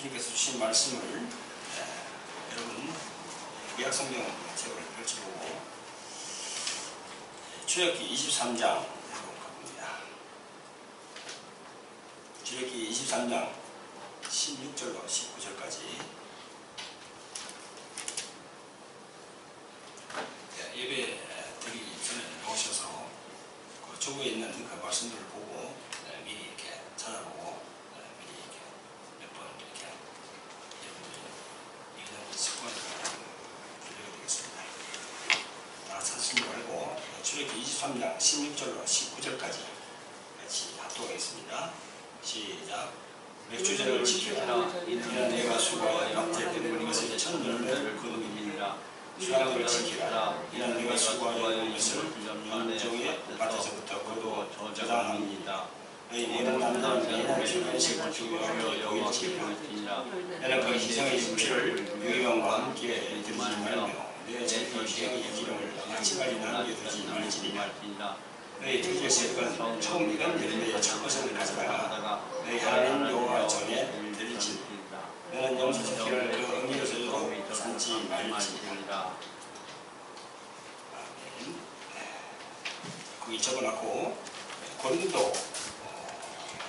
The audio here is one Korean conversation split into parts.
주님께서 주신 말씀을 여러분 구약 성경 제목을 펼쳐보고 출애굽기 23장 가봅니다. 출애굽기 23장 16절로 19절까지 예배 드리기 전에 오셔서 그 조부에 있는 그 말씀들을 보고 미리 이렇게 찾아보고 미리 이렇게 몇 번 이렇게 여러분들이 이런 습관을 들려야 되겠습니다. 다 찾으시지 말고 출애굽기 23장 16절로 19절까지 같이 합독하겠습니다. 시작. 맥주제를 지키라. 이는 내가 수고하여 약제된 것을 첫 열매를 거두리라. 수양을 지키라. 이는 내가 수고하여 것을 인종의 밭에서부터 거두어 저장합니다. 너희 모든 남자는 매년 주변식 주여여 여호와 지키라. 너는 그 희생의 피를 유기병과 함께 드리지 말며 내 제비의 기름을 아침까지 남겨두지 말지니라. 너희 둘째 세건 처음 익은 열매의 첫 것을 가져다가 너희 하나님 여호와 전에 드리지. 너는 염소새끼를 그 어미로서도 삶지 말지니라. 아멘. 거기 적어놨고 고린도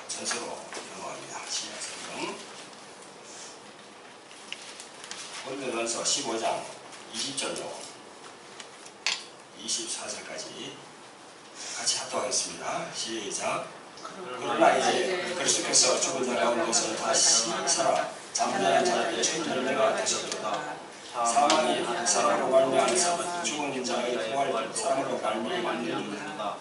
전서로 넘어갑니다. 신약성경 고린도 전서 15장 20절로 24절까지 같이 합독하겠습니다. 시작. 그러나 이제 그리스도께서 죽은 자 가운데서 다시 살아 잠자는 자들의 첫 열매가 되셨도다. 사망이 사람으로 말미암아서 죽은 자의 부활 사람으로 말미암았느니라.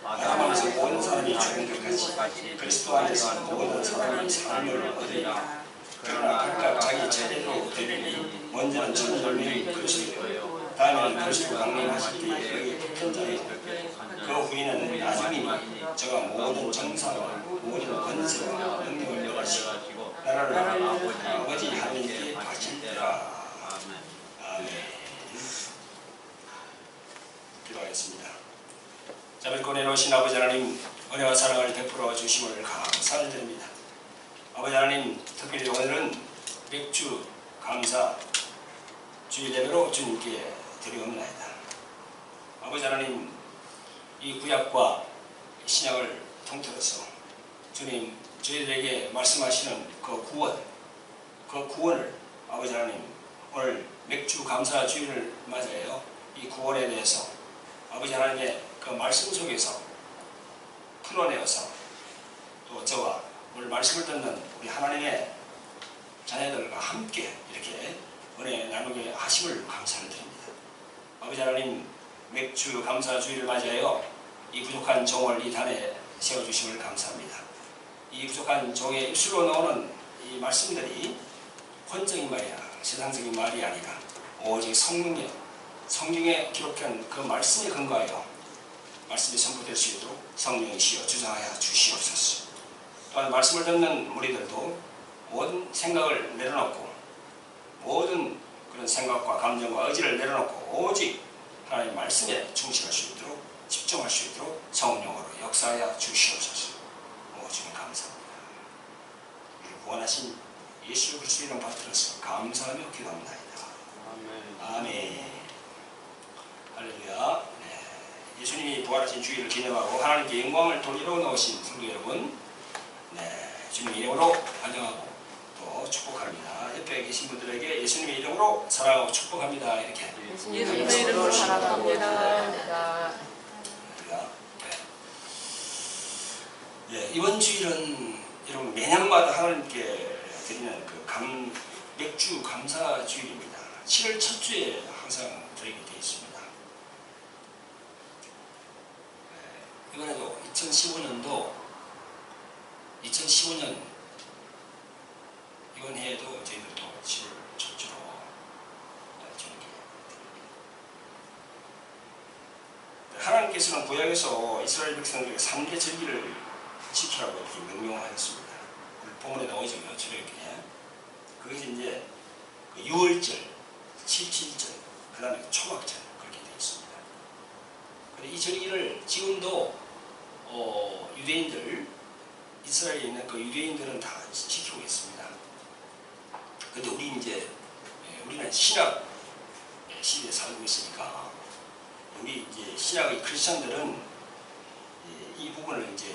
아담 안에서 모든 사람이 죽은 것까지 그리스도 안에서 모든 사람이 삶을 얻으리라. 그러나 각각 자기 제대로 되리니 먼저는 첫 열매인 그리스도요, 다음에는 그리스도 강림하실 때에 그의 붙은 자요, 그 후에는 나중이니 저가 모든 정사와 모든 권세와 능력을 가지고 나라를 아버지 하나님께 바치리라. 아멘. 기도하겠습니다. 자비롭고 은혜로우신 아버지 하나님, 은혜와 사랑을 베풀어 주심을 감사를 드립니다. 아버지 하나님, 특별히 오늘은 맥주 감사 주일 예배로 주님께 드리옵나이다. 아버지 하나님, 이 구약과 신약을 통틀어서 주님 저희들에게 말씀하시는 그 구원을 아버지 하나님 오늘 맥주 감사 주일을 맞아요. 이 구원에 대해서 아버지 하나님의 그 말씀 속에서 풀어내어서 또 저와 오늘 말씀을 듣는 우리 하나님의 자녀들과 함께 이렇게 은혜 나누게 하심을 감사를 드립니다. 아버지 하나님, 맥주 감사 주일을 맞이하여 이 부족한 종을 이 단에 세워주심을 감사합니다. 이 부족한 종의 입술로 나오는 이 말씀들이 혼적인 말이야 세상적인 말이 아니라 오직 성경에 기록한 그 말씀에 근거하여 말씀이 선포될 수 있도록 성령이시여 주장하여 주시옵소서. 또한 말씀을 듣는 무리들도 모든 생각을 내려놓고 모든 그런 생각과 감정과 의지를 내려놓고 오직 하나님의 말씀에 충실할 수 있도록 집중할 수 있도록 성령으로 역사하여 주시옵소서. 주님 감사합니다. 우리를 구원하신 예수 그리스도 이름 받들어서 감사하며 기도합니다. 아멘. 할렐루야. 네. 예수님이 부활하신 주일을 기념하고 하나님께 영광을 돌리러 나오신 성도 여러분, 주님 이름으로 환영하고 또 축복합니다. 옆에 계신 분들에게 예수님의 이름으로 사랑하고 축복합니다. 이렇게 예수님의 이름으로 사랑합니다. 이번 주일은 여러분 매년마다 하나님께 드리는 그 맥주 감사 주일입니다. 7월 첫 주에 항상 드리게 되어 있습니다. 이번에도 2015년 이번 해에도 저희들도 7월 첫 주로 드리게 됩니다. 하나님께서는 구약에서 이스라엘 백성들에게 3대 절기를 지키라고 이렇게 명령하였습니다. 본문에 나오죠. 출애굽기에. 그것이 이제 그 6월절, 7.7절, 그 다음에 초막절 그렇게 되어 있습니다. 근데 이 절기를 지금도 유대인들, 이스라엘에 있는 그 유대인들은 다 지키고 있습니다. 근데 우리는 신약 시대에 살고 있으니까 우리 이제 신약의 크리스천들은 이 부분을 이제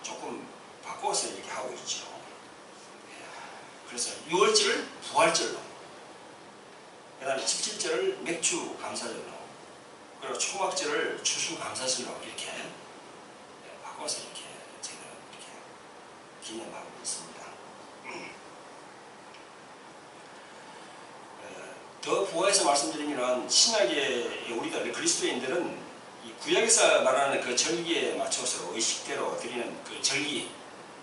조금 바꿔서 이렇게 하고 있죠. 그래서 유월절을 부활절로, 그다음에 집칠절을 맥주 감사절로, 그리고 초막절을 추수감사절로 이렇게 바꿔서 이렇게 제가 이렇게 기념하고 있습니다. 더 부화해서 말씀드리면 신약의 우리들 그리스도인들은 이 구약에서 말하는 그 절기에 맞춰서 의식대로 드리는 그 절기,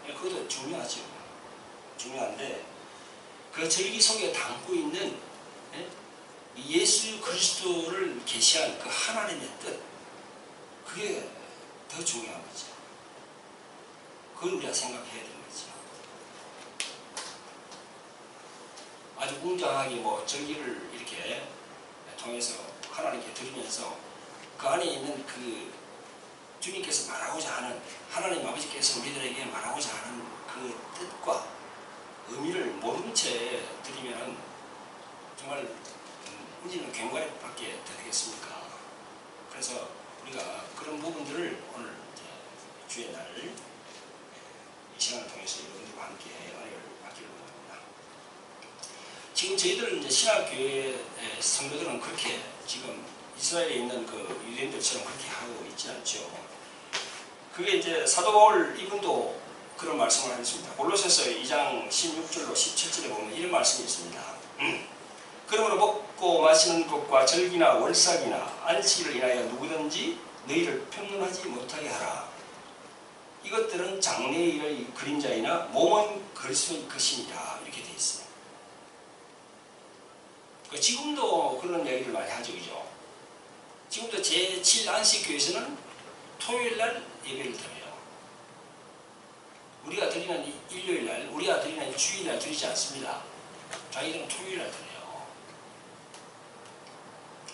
그것도 중요하죠. 중요한데 그 절기 속에 담고 있는 예수 그리스도를 계시한 그 하나님의 뜻, 그게 더 중요한 거죠. 그걸 우리가 생각해야 되는 거죠. 아주 웅장하게 절기를 이렇게 통해서 하나님께 드리면서 그 안에 있는 그 주님께서 말하고자 하는, 하나님 아버지께서 우리들에게 말하고자 하는 그 뜻과 의미를 모른 채 드리면 정말 우리는 괭과리밖에 되겠습니까? 그래서 우리가 그런 부분들을 오늘 주의 날 이 시간을 통해서 여러분들과 함께 은혜를 받기를 원합니다. 지금 저희들 이제 신학교회 성도들은 그렇게 지금 이스라엘에 있는 그 유대인들처럼 그렇게 하고 있지 않죠. 그게 이제 사도 바울 이분도 그런 말씀을 하셨습니다. 골로새서 2장 16절로 17절에 보면 이런 말씀이 있습니다. 그러므로 먹고 마시는 것과 절기나 월삭이나 안식일을 인하여 누구든지 너희를 평론하지 못하게 하라. 이것들은 장래일의 그림자이나 몸은 그리스도의 것이니라. 이렇게 되어 있어요. 지금도 그런 얘기를 많이 하죠. 그죠? 지금도 제7안식교에서는 토요일날 예배를 드려요. 우리가 드리는 일요일날, 우리가 드리는 주일날 드리지 않습니다. 자기들은 토요일날 드려요.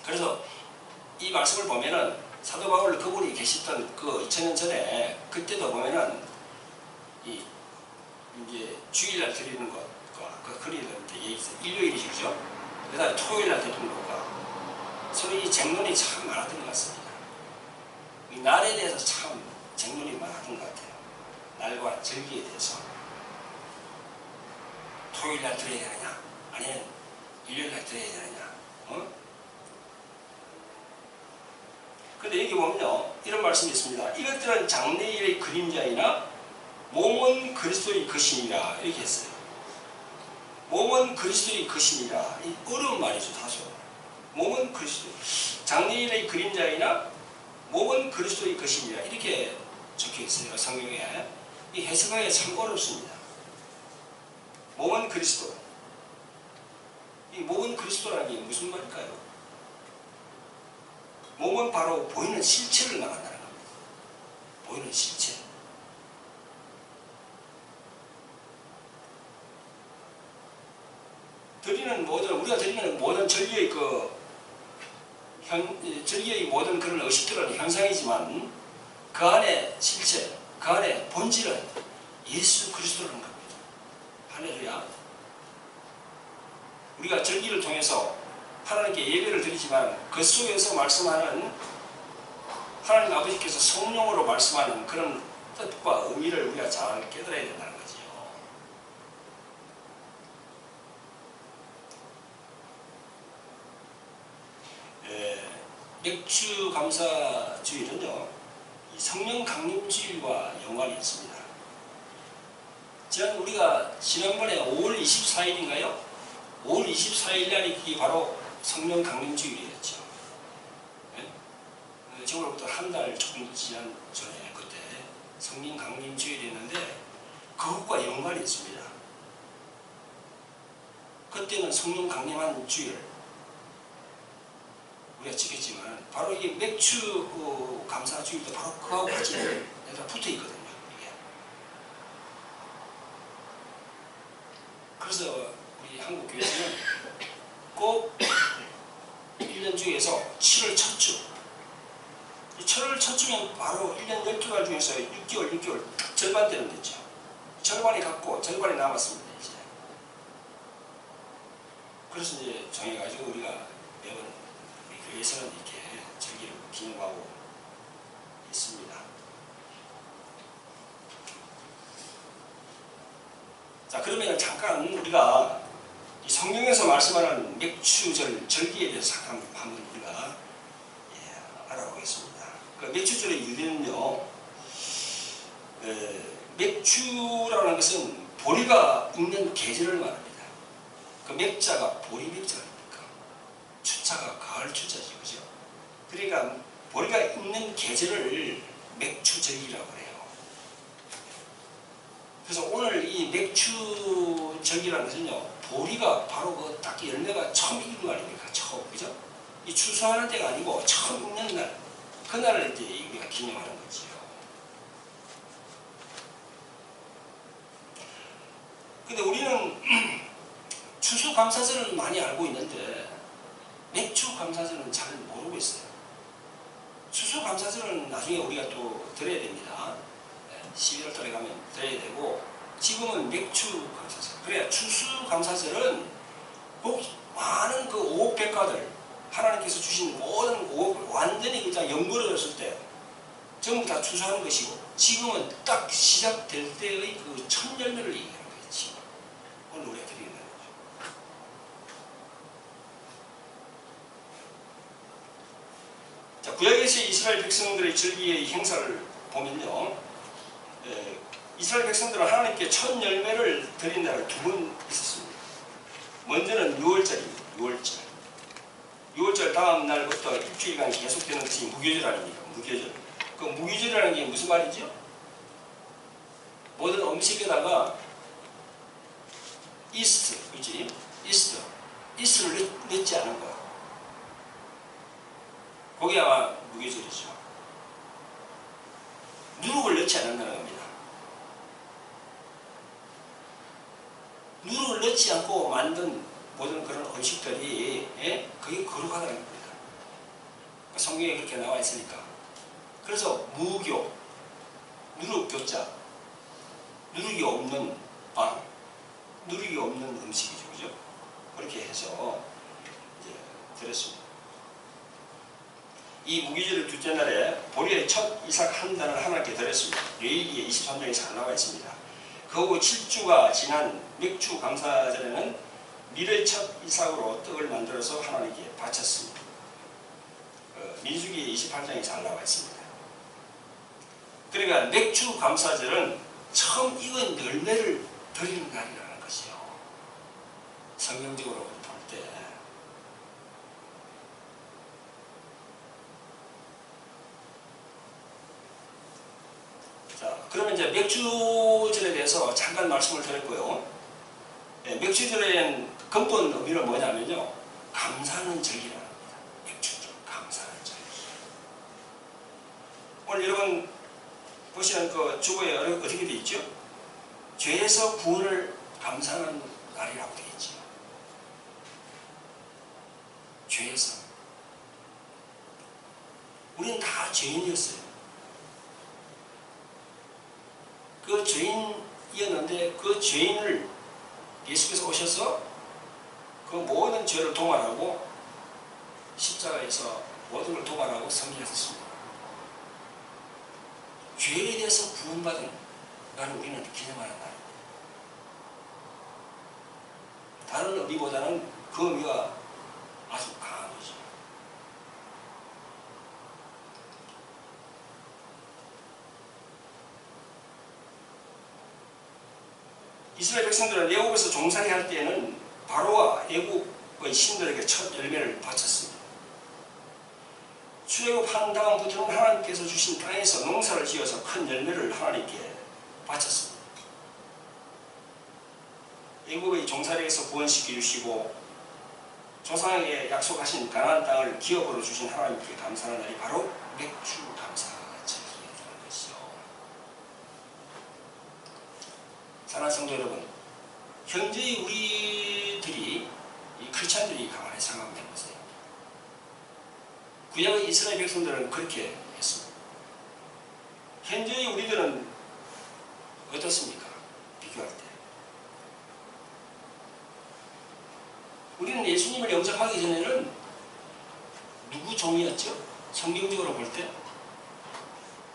그래서 이 말씀을 보면은 사도 바울 그분이 계셨던 그 2000년 전에 그때도 보면은 이제 주일날 드리는 것과 그 그리는데 일요일이죠. 그죠? 그 다음에 토요일날 드리는 것과 서로 이 쟁론이 참 많았던 것 같습니다. 이 날에 대해서 참 쟁론이 많았던 것 같아요. 날과 절기에 대해서. 토요일날 드려야 되느냐? 아니면 일요일날 드려야 되느냐? 근데 여기 보면요, 이런 말씀이 있습니다. 이것들은 장래일의 그림자이나 몸은 그리스도의 것이니라. 이렇게 했어요. 몸은 그리스도의 것이니라. 이 어려운 말이죠, 다소. 몸은 그리스도. 장래일의 그림자이나 몸은 그리스도의 것이니라. 이렇게 적혀 있어요, 성경에. 이 해석하기가 참 어렵습니다. 몸은 그리스도. 이 몸은 그리스도라는 게 무슨 말일까요? 몸은 바로 보이는 실체를 말한다는 겁니다. 보이는 실체. 우리가 드리는 모든 절기의 절기의 모든 그런 의식들은 현상이지만 그 안에 실체, 그 안에 본질은 예수 그리스도라는 겁니다. 할렐루야. 우리가 절기를 통해서 하나님께 예배를 드리지만 그 속에서 말씀하는 하나님 아버지께서 성령으로 말씀하는 그런 뜻과 의미를 우리가 잘 깨달아야 된다는 거지요. 맥주 감사 주일은요, 이 성령 강림 주일과 연관이 있습니다. 우리가 지난번에 5월 24일인가요? 5월 24일 날이 바로 성령 강림 주일이었죠. 네? 지금으로부터 한 달 조금 지난 전에 그때 성령 강림 주일이었는데 그것과 연관이 있습니다. 그때는 성령 강림한 주일 우리가 지켰지만 바로 이 맥주 감사 주일도 바로 그하고 같이 붙어 있거든요. 이게. 그래서 우리 한국 교회에서는 꼭 1년 중에서 7월 첫 주. 이 7월 첫 주면 바로 1년 12달 중에서 6개월 절반 되는 됐죠. 절반이 갔고 절반이 남았습니다. 이제. 그래서 이제 정해가지고 우리가 매번 우리 교회에서는 이렇게 절기를 기념하고 있습니다. 자, 그러면 잠깐 우리가 이 성경에서 말씀하는 맥추절 절기에 대해서 한번 우리가 알아보겠습니다. 그 맥추절의 유래는요, 맥추라는 것은 보리가 있는 계절을 말합니다. 그 맥자가 보리 맥자입니까? 추자가 가을 추자죠, 그죠? 그러니까 보리가 있는 계절을 맥추절기라고 해요. 그래서 오늘 이 맥추절기라는 것은요, 보리가 바로 그 딱 열매가 처음 익은 거 아닙니까? 처음, 그죠? 이 추수하는 때가 아니고 처음 익는 날, 그날을 이제 우리가 기념하는 거지요. 근데 우리는 추수감사절은 많이 알고 있는데 맥추감사절은 잘 모르고 있어요. 추수감사절은 나중에 우리가 또 들어야 됩니다. 11월 달에 가면 들어야 되고, 지금은 맥추감사절. 그래야 추수감사절은 많은 그 오백가들, 하나님께서 주신 모든 오업을 완전히 그냥 연결해졌을 때 전부 다 추수하는 것이고, 지금은 딱 시작될 때의 그 첫 열매를 얘기하는 거예요. 지금 오늘 우리가 드리는 거죠. 자, 구약에서의 이스라엘 백성들의 절기의 행사를 보면요, 이스라엘 백성들은 하나님께 첫 열매를 드린 날을 두 번 있었습니다. 먼저는 6월절입니다. 6월절. 6월절 다음 날부터 일주일간 계속되는 것이 무교절 아닙니까? 무교절. 그 무교절이라는 게 무슨 말이죠? 모든 음식에다가 이스트, 그렇지? 이스트를 넣지 않은 거야. 그게 아마 무교절이죠. 누룩을 넣지 않는다는 겁니다. 누룩을 넣지 않고 만든 모든 그런 음식들이 그게 거룩하다는 겁니다. 성경에 그렇게 나와 있으니까. 그래서 무교, 누룩교자, 누룩이 없는 빵, 누룩이 없는 음식이죠, 그죠? 그렇게 해서 이제 드렸습니다. 이 무교절의 둘째 날에 보리의 첫 이삭 한 단을 하나님께 드렸습니다. 레위기에 23장에 잘 나와 있습니다. 그 후 7주가 지난 맥추 감사절에는 밀의 첫 이삭으로 떡을 만들어서 하나님께 바쳤습니다. 민수기 28장에 잘 나와 있습니다. 그러니까 맥추 감사절은 처음 익은 열매를 드리는 날이라는 것이요. 성경적으로 볼 때. 자, 그러면 이제 맥추절에 대해서 잠깐 말씀을 드렸고요. 맥추절의 근본 의미는 뭐냐면요, 감사하는 절기라는 겁니다. 맥추절, 감사하는 절기. 오늘 여러분 보시는 그 주보에 어떻게 되어 있죠? 죄에서 구원을 감사하는 날이라고 되어 있죠. 죄에서. 우리는 다 죄인이었어요. 그 죄인이었는데 그 죄인을 예수께서 오셔서 그 모든 죄를 도말하고 십자가에서 모든 걸 도말하고 승리하셨습니다. 죄에 대해서 구원받은 날을 우리는 기념하는 날. 다른 의미보다는 그 의미가 아주 강한 거죠. 이스라엘 백성들은 애국에서 종살이 할 때에는 바로와 애국의 신들에게 첫 열매를 바쳤습니다. 출애굽한 다음부터는 하나님께서 주신 땅에서 농사를 지어서 큰 열매를 하나님께 바쳤습니다. 애국의 종살이에서 구원시켜 주시고 조상에게 약속하신 가나안 땅을 기업으로 주신 하나님께 감사하는 날이 바로 맥추 감사절이라는 것이요. 사랑하는 성도 여러분, 현재의 우리들이, 이 크리스찬들이 가만히 생각해 보세요. 구약의 이스라엘 백성들은 그렇게 했습니다. 현재의 우리들은 어떻습니까? 비교할 때. 우리는 예수님을 영접하기 전에는 누구 종이었죠? 성경적으로 볼 때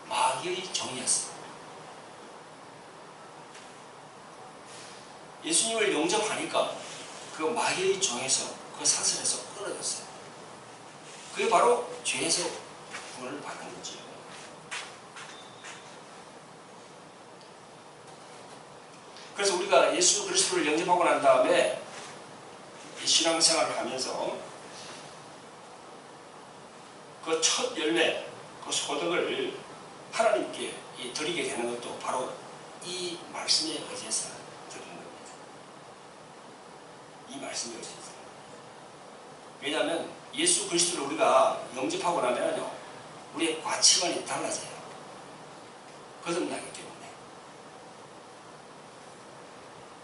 마귀의 종이었어요. 예수님을 영접하니까 그 마귀의 종에서 그 사슬에서 끊어졌어요. 그게 바로 죄에서 구원을 받는 거죠. 그래서 우리가 예수 그리스도를 영접하고 난 다음에 신앙생활을 하면서 그 첫 열매, 그 소득을 하나님께 드리게 되는 것도 바로 이 말씀에 의해서 드리는 겁니다. 이 말씀에 의해서. 왜냐하면 예수 그리스도를 우리가 영접하고 나면요, 우리의 가치관이 달라져요. 거듭나기 때문에.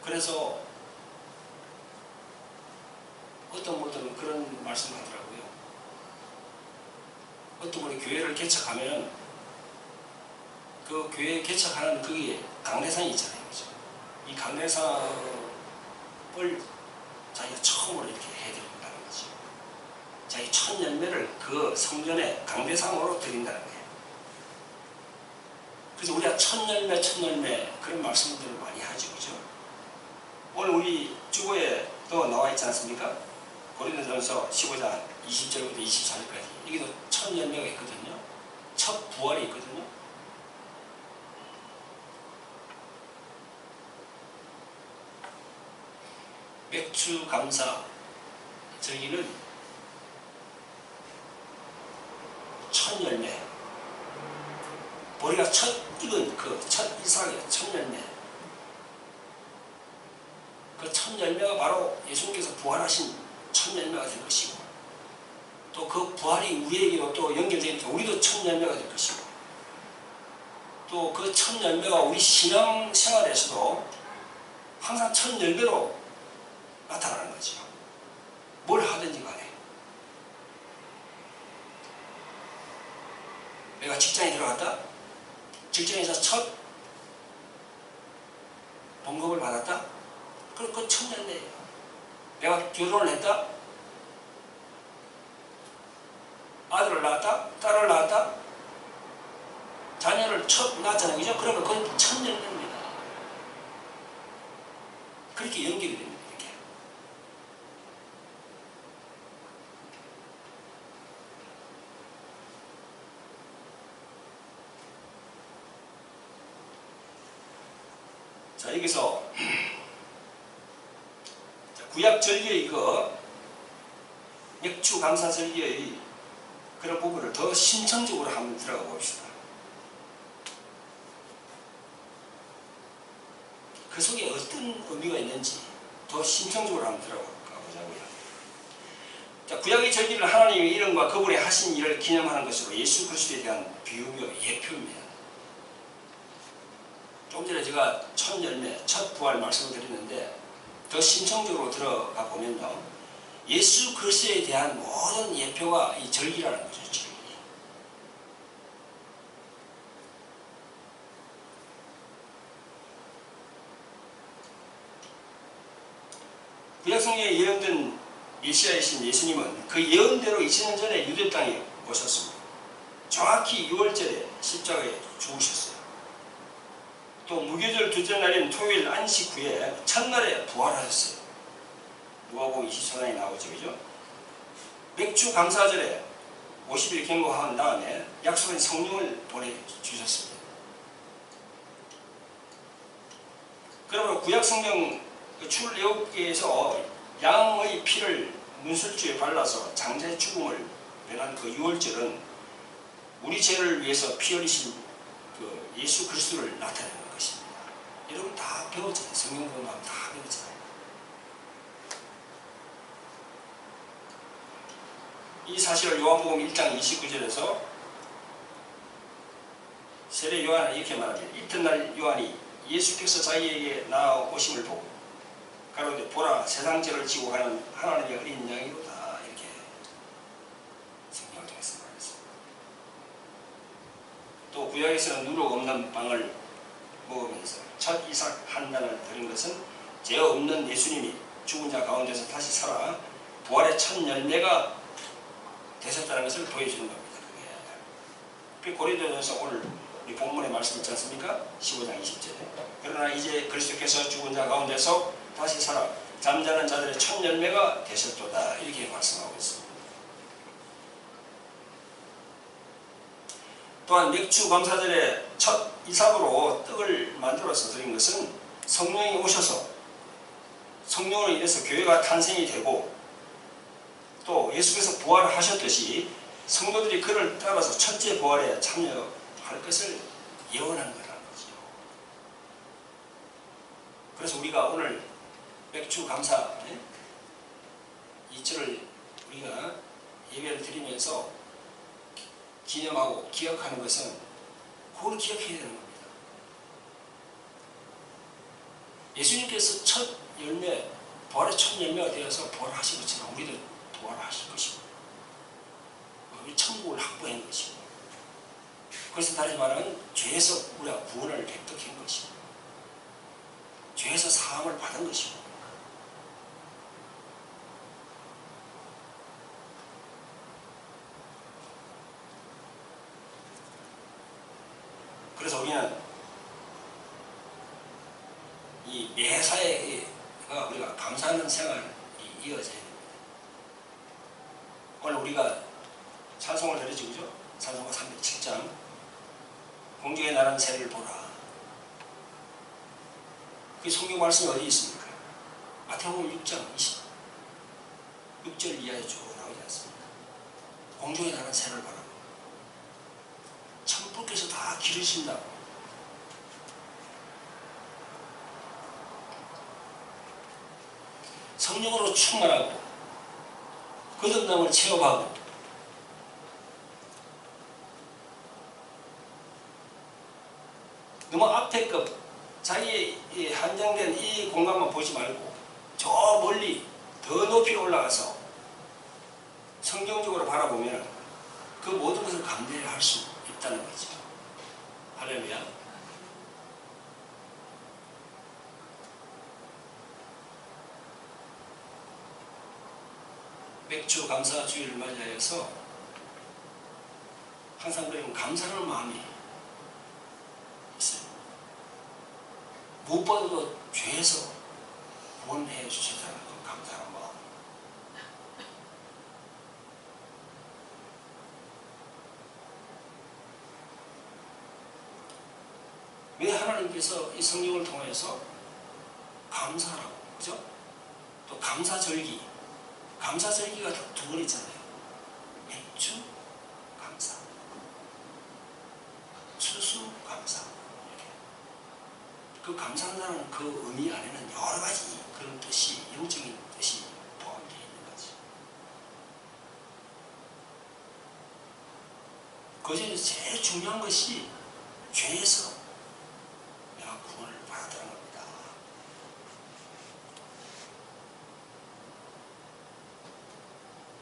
그래서 어떤 분들은 그런 말씀을 하더라고요. 어떤 분이 교회를 개척하면 그 교회 개척하는 그게 강대상이 있잖아요. 그죠? 이 강대상을 자기가 처음으로 이렇게 해드린다는 거죠. 자기 첫 열매를 그 성전의 강대상으로 드린다는 거예요. 그래서 우리가 첫 열매 그런 말씀들을 많이 하죠. 그죠? 오늘 우리 주보에도 나와 있지 않습니까? 고린도전서 15장 20절부터 24절까지 여기도 첫 열매가 있거든요. 첫 부활이 있거든요. 맥주 감사 저기는 첫 열매, 우리가 첫 익은 그 첫 이삭의 첫 열매, 그 첫 열매가 바로 예수님께서 부활하신 첫 열매가 될 것이고, 또 그 부활이 우리에게도 또 연결되니까 우리도 첫 열매가 될 것이고, 또 그 첫 열매가 우리 신앙 생활에서도 항상 첫 열매로 나타나는 거죠. 뭘 하든지 간에. 내가 직장에 들어갔다? 직장에서 첫 봉급을 받았다? 그럼 그건 첫 열매예요. 내가 결혼을 했다? 아들을 낳았다? 딸을 낳았다? 자녀를 첫 낳았잖아요. 그죠? 그러면 그건 첫 열매입니다. 그렇게 연결이 됩니다. 이렇게. 자, 여기서 구약 절기의 맥주 감사 절기의 그런 부분을 더 심층적으로 한번 들어가 봅시다. 그 속에 어떤 의미가 있는지 더 심층적으로 한번 들어가 보자고요. 자, 구약의 절기는 하나님의 이름과 그분의 하신 일을 기념하는 것으로 예수 그리스도에 대한 비유며 예표입니다. 좀 전에 제가 첫 열매, 첫 부활 말씀을 드렸는데 더 심층적으로 들어가 보면요, 예수 그리스도에 대한 모든 예표가 이 절기라는 거죠. 절기. 구약성경에 예언된 메시아이신 예수님은 그 예언대로 2000년 전에 유대 땅에 오셨습니다. 정확히 6월절에 십자가에 죽으셨어요. 또 무교절 둘째 날인 토요일 안식 후에 첫날에 부활하셨어요. 누가복음 24장에 나오죠. 그죠? 맥주 감사절에 50일 경고한 다음에 약속한 성령을 보내주셨습니다. 그러므로 구약성경 출애굽기에서 양의 피를 문술주에 발라서 장자의 죽음을 면한 그 6월절은 우리 죄를 위해서 피 흘리신 그 예수 그리스도를 나타내는 것입니다. 여러분 다 배웠잖아요. 성경 공부하면 다 배웠잖아요. 이 사실을 요한복음 1장 29절에서 세례 요한은 이렇게 말합니다. 이튿날 요한이 예수께서 자기에게 나오심을 보고 가로되 보라 세상 죄를 지고 가는 하나님의 어린 양이로다, 이렇게 성경을 통해서 말했습니다. 또 구약에서는 누룩 없는 빵을 먹으면서 첫 이삭 한 단을 드린 것은 죄 없는 예수님이 죽은 자 가운데서 다시 살아 부활의 첫 열매가 되셨다는 것을 보여주는 겁니다. 그게 고린도전서 오늘 우리 본문의 말씀 있지 않습니까? 15장 20절에 그러나 이제 그리스도께서 죽은 자 가운데서 다시 살아 잠자는 자들의 첫 열매가 되셨도다 이렇게 말씀하고 있습니다. 또한 맥주 감사절의 첫 이삭으로 떡을 만들어서 드린 것은 성령이 오셔서 성령으로 인해서 교회가 탄생이 되고 또 예수께서 부활하셨듯이 성도들이 그를 따라서 첫째 부활에 참여할 것을 예언한 거라는 거죠. 그래서 우리가 오늘 맥주 감사 이절을 우리가 예배를 드리면서 기념하고 기억하는 것은 그걸 기억해야 되는 겁니다. 예수님께서 첫 열매, 부활의 첫 열매가 되어서 부활하신 것처럼 우리도 부활하실 것이고 우리 천국을 확보한 것이고 그래서 다시 말하면 죄에서 우리가 구원을 획득한 것이고 죄에서 사함을 받은 것이고 그래서 우리는 이 매사에가 우리가 감사하는 생활이 이어져야 됩니다. 오늘 우리가 찬송을 드리죠, 그죠? 찬송가 307장 공중에 나는 새를 보라. 그 성경 말씀이 어디 있습니까? 마태복음 6장 6절 이하에 쭉 나오지 않습니까? 공중에 나는 새를 보라. 천부께서 다 기르신다고. 성령으로 충만하고 거듭남을 체험하고 너무 앞에 것 자기의 한정된 이 공간만 보지 말고 저 멀리 더 높이 올라가서 성경적으로 바라보면 그 모든 것을 감내할 수 있다는 거죠. 할렐루야. 맥주 감사 주일을 맞이하여서 항상 그러면 감사하는 마음이 있어요. 무엇보다도 죄에서 구원해 주셨다는 그 감사하는 마음. 왜 하나님께서 이 성경을 통해서 감사하라고, 그죠? 또 감사절기, 감사절기가 두 번 있잖아요. 맥주 감사, 추수 감사. 이렇게. 그 감사한다는 그 의미 안에는 여러 가지 그런 뜻이, 영적인 뜻이 포함되어 있는 거지. 그 중에 제일 중요한 것이 죄에서 내가 구원을 받았다는 겁니다.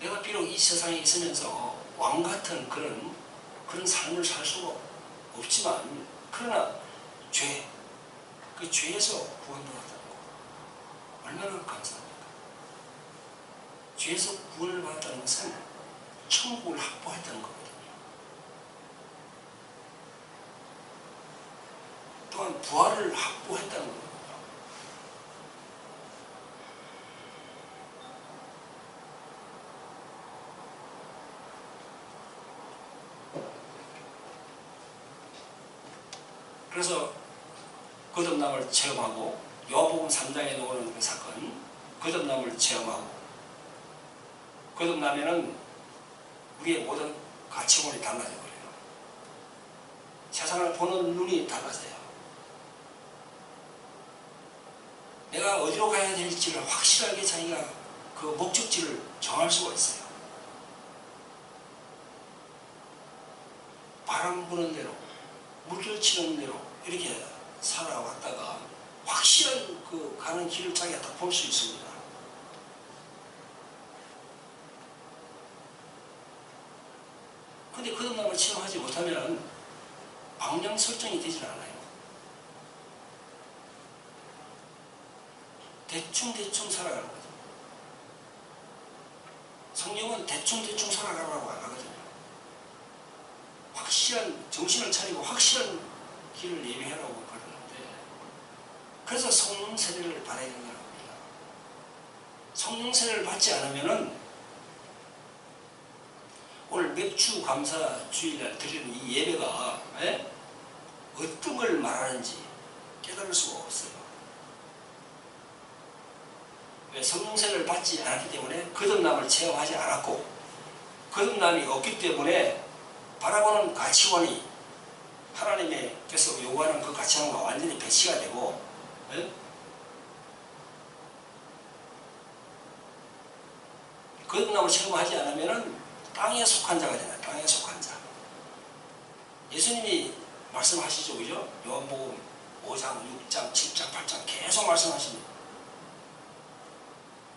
내가 비록 이 세상에 있으면서 왕 같은 그런 삶을 살 수가 없지만, 그러나 그 죄에서 구원받았다는 거 얼마나 감사합니까? 죄에서 구원을 받았다는 것은 천국을 확보했다는 거거든요. 또한 부활을 확보했다는 겁니다. 그래서 거듭남을 체험하고, 요한복음 3장에 나오는 그 사건, 거듭남을 체험하고, 거듭나면은 우리의 모든 가치관이 달라져 버려요. 세상을 보는 눈이 달라져요. 내가 어디로 가야 될지를 확실하게 자기가 그 목적지를 정할 수가 있어요. 바람 부는 대로, 물결 치는 대로 이렇게 살아왔다가 확실한 그 가는 길을 자기가 딱 볼 수 있습니다. 근데 거듭남을 체험하지 못하면 방향 설정이 되질 않아요. 대충 살아가는 거죠. 성경은 대충 살아가라고 안 하거든요. 확실한 정신을 차리고 확실한 길을 예비하라고 그러는데, 그래서 성령 세례를 받아야 된다는 겁니다. 성령 세례를 받지 않으면은 오늘 맥주 감사 주일날 드리는 이 예배가 어떤 걸 말하는지 깨달을 수가 없어요. 왜? 성령 세례를 받지 않았기 때문에 거듭남을 체험하지 않았고, 거듭남이 없기 때문에 바라보는 가치관이 하나님께서 요구하는 그 가치관과 완전히 배치가 되고, 거듭남을 체험하지 않으면 땅에 속한 자가 되나, 땅에 속한 자. 예수님이 말씀하시죠, 그죠? 요한복음 5장, 6장, 7장, 8장 계속 말씀하십니다.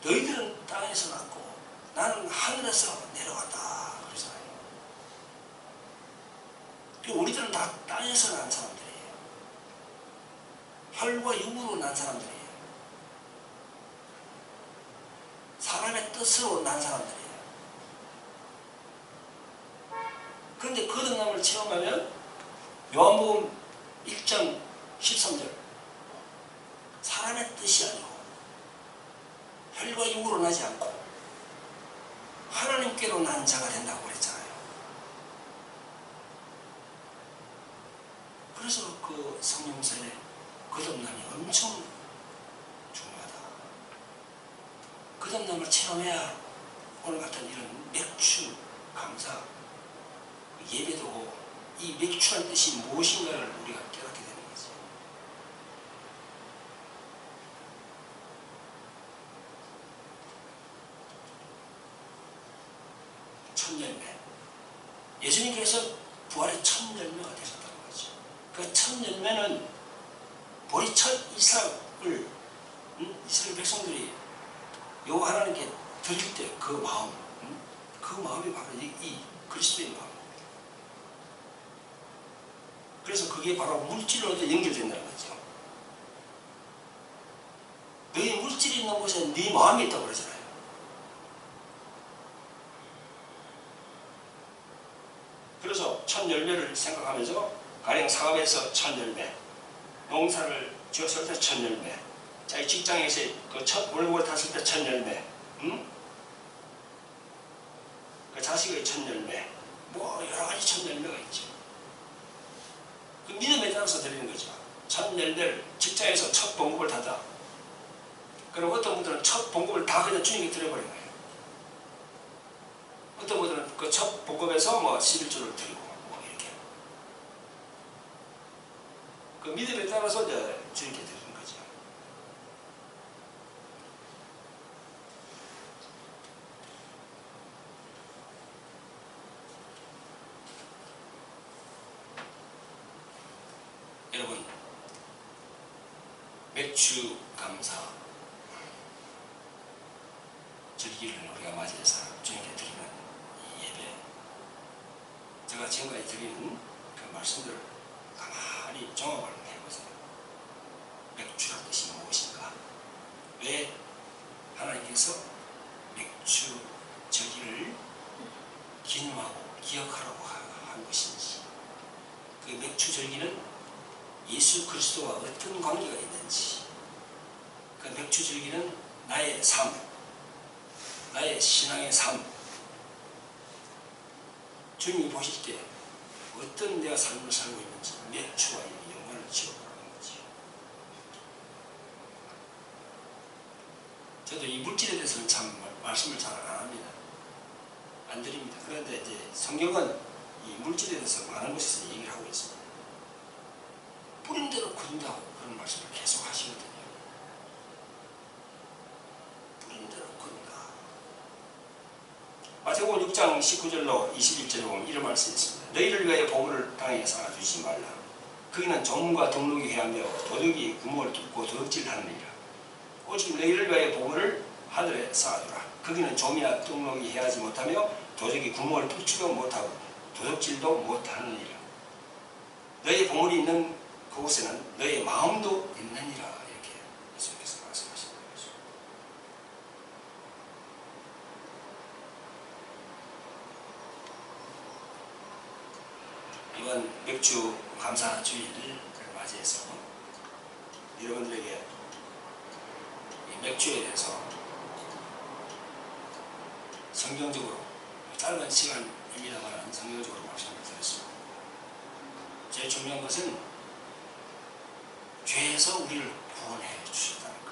너희들은 땅에서 났고 나는 하늘에서 내려왔다 그러잖아요. 우리들은 다 땅에서 난 사람들이에요. 혈과 육으로 난 사람들이에요. 사람의 뜻으로 난 사람들이에요. 그런데 거듭남을 체험하면 요한복음 1장 13절 사람의 뜻이 아니고 혈과 육으로 나지 않고 하나님께로 난 자가 된다고 그랬잖아요. 그래서 그 성령 세례 거듭남이 엄청 중요하다. 거듭남을 체험해야 오늘 같은 이런 맥주 감사 예배도 이 맥주란 뜻이 무엇인가를 우리가 깨닫게 되는 거죠. 첫 열매. 예수님께서 부활의 첫 열매가 되셨다는 거죠. 그 첫 열매는 우리 첫 이삭을 이스라엘 백성들이 여호와 하나님께 드릴 때 그 마음, 그 마음이 바로 이 그리스도의 마음. 그래서 그게 바로 물질로도 연결된다는 거죠. 너희 물질이 있는 곳에 네 마음이 있다고 그러잖아요. 그래서 첫 열매를 생각하면서 가령 사업에서 첫 열매, 농사를 지었을 때 첫 열매, 자기 직장에서 그 첫 월급을 탔을 때 첫 열매, 그 자식의 첫 열매, 뭐 여러 가지 첫 열매가 있죠. 그 믿음에 따라서 드리는 거죠. 첫 열매를 직장에서 첫 봉급을 탔다. 그럼 어떤 분들은 첫 봉급을 다 그냥 주님께 드려버린 거예요. 어떤 분들은 그 첫 봉급에서 뭐 11조를 드리고 뭐 이렇게. 그 믿음에 따라서 이제 주님께 드리는 거죠. 여러분, 맥주 감사 절기를 우리가 맞이해서 주님께 드리는 이 예배, 제가 지금까지 드리는 그 말씀들을 가만히 종합을 해보세요. 맥주란 뜻이 무엇인가? 왜 하나님께서 맥주 절기를 기념하고 기억하라고 한 것인지, 그 맥주 절기는 예수 그리스도와 어떤 관계가 있는지, 그 맥주 절기는 나의 삶, 나의 신앙의 삶, 주님이 보실 때 어떤 내가 삶을 살고 있는지 맥주와 연관을 지어보라는 거지. 저도 이 물질에 대해서는 참 말씀을 잘 안 합니다. 안 드립니다. 그런데 이제 성경은 이 물질에 대해서 많은 곳에서 얘기를 하고 있습니다. 뿌린 대로 거둔다고 그런 말씀을 계속 하시거든요. 뿌린 대로 거둔다. 마태복음 6장 19절로 21절에 보면 이런 말씀이 있습니다. 너희를 위하여 보물을 땅에 쌓아두지 말라. 거기는 종과 등록이 해하며 도둑이 구멍을 뚫고 도둑질하느니라. 오직 너희를 위하여 보물을 하늘에 쌓아두라. 거기는 종이나 등록이 해하지 못하며 도둑이 구멍을 뚫지도 못하고 도둑질도 못하느니라. 너희의 보물이 있는 그곳에는 너의 마음도 있느니라. 이렇게 예수님께서 말씀하시는 거죠. 이번 맥주 감사 주일을 맞이해서 여러분들에게 이 맥주에 대해서 성경적으로 짧은 시간입니다만 성경적으로 말씀을 드렸습니다. 제일 중요한 것은 죄에서 우리를 구원해 주셨다는 것.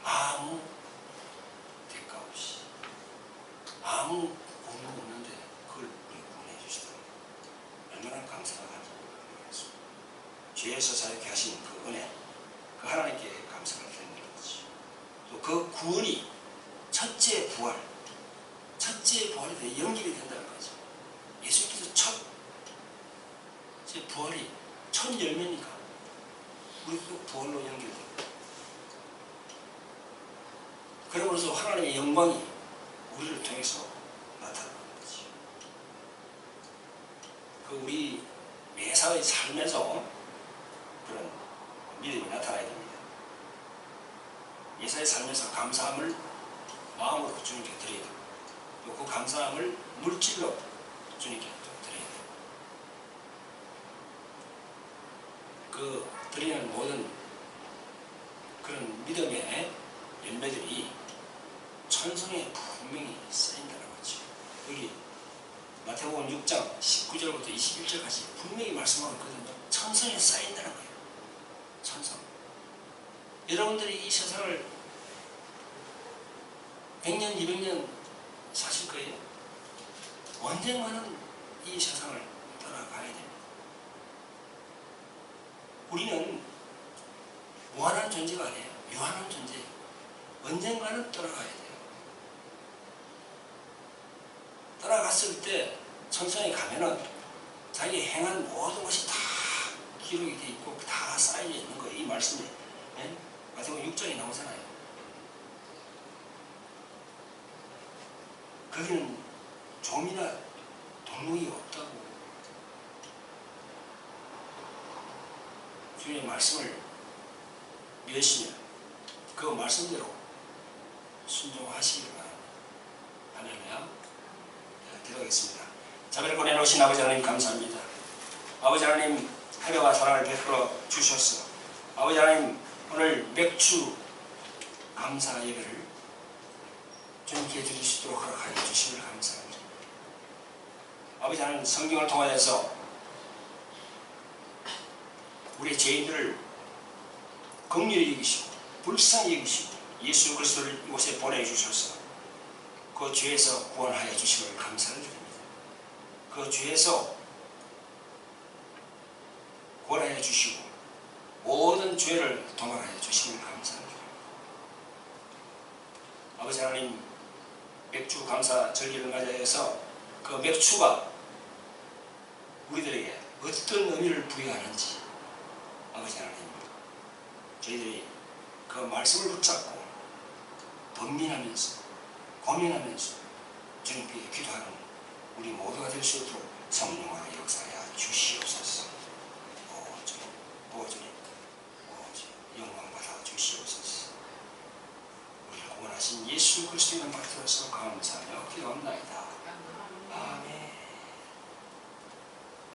아무 대가 없이 아무 공도 없는데 그걸 우리 구원해 주시다는 것. 얼마나 감사가 가지고 죄에서 자유케 하신 그 은혜, 그 하나님께 감사가 드리는 거지. 또 그 구원이 첫째 부활이 연결이 된다는 거죠. 예수께서 첫 부활이 첫 열매니까 우리도 부활로 연결됩니다. 그러므로서 하나님의 영광이 우리를 통해서 나타나는 거지. 그 우리 매사의 삶에서 그런 믿음이 나타나야 됩니다. 매사의 삶에서 감사함을 마음으로 주님께 드려야 됩니다. 또 그 감사함을 물질로 주님께 드려야 됩니다. 그 드리는 모든 그런 믿음의 열매들이 천성에 분명히 쌓인다는 거죠. 여기 마태복음 6장 19절부터 21절까지 분명히 말씀하고 있거든요. 천성에 쌓인다는 거예요. 천성. 여러분들이 이 세상을 100년, 200년 사실 거예요. 언젠가는 이 세상을 떠나가야 됩니다. 우리는 무한한 존재가 아니에요. 유한한 존재예요. 언젠가는 떠나가야 돼요. 떠나갔을 때 천성에 가면은 자기 행한 모든 것이 다 기록이 되어 있고 다 쌓여 있는 거예요. 이 말씀이 마태복음 6장에 나오잖아요. 거기는 좀이나 동록이 없다고 주님의 말씀을 믿으시면 그 말씀대로 순종하시기를 바랍니다. 할렐루야. 기도하겠습니다. 자비를 보내놓으신 아버지 하나님 감사합니다. 아버지 하나님 해배와 사랑을 베풀어 주셔서 아버지 하나님 오늘 맥주 감사 예배를 주님께 드릴 수 있도록 허락하여 주심을 감사합니다. 아버지 하나님 성경을 통하여서 우리 죄인들을 긍휼히 여기시고 불쌍히 여기시고 예수 그리스도를 이곳에 보내주셔서 그 죄에서 구원하여 주심을 감사를 드립니다. 그 죄에서 구원하여 주시고 모든 죄를 도말하여 주심을 감사합니다. 아버지 하나님 맥주 감사 절기를 맞이해서 그 맥주가 우리들에게 어떤 의미를 부여하는지 아버지 하나님 저희들이 그 말씀을 붙잡고 번민하면서 고민하면서 주님께 기도하는 우리 모두가 될 수 있도록 성령으로 역사하여 주시옵소서. 오주님 영광 받아 주시옵소서. 우리를 구원하신 예수 그리스도의 이름 받들어서 감사하며 기도합니다.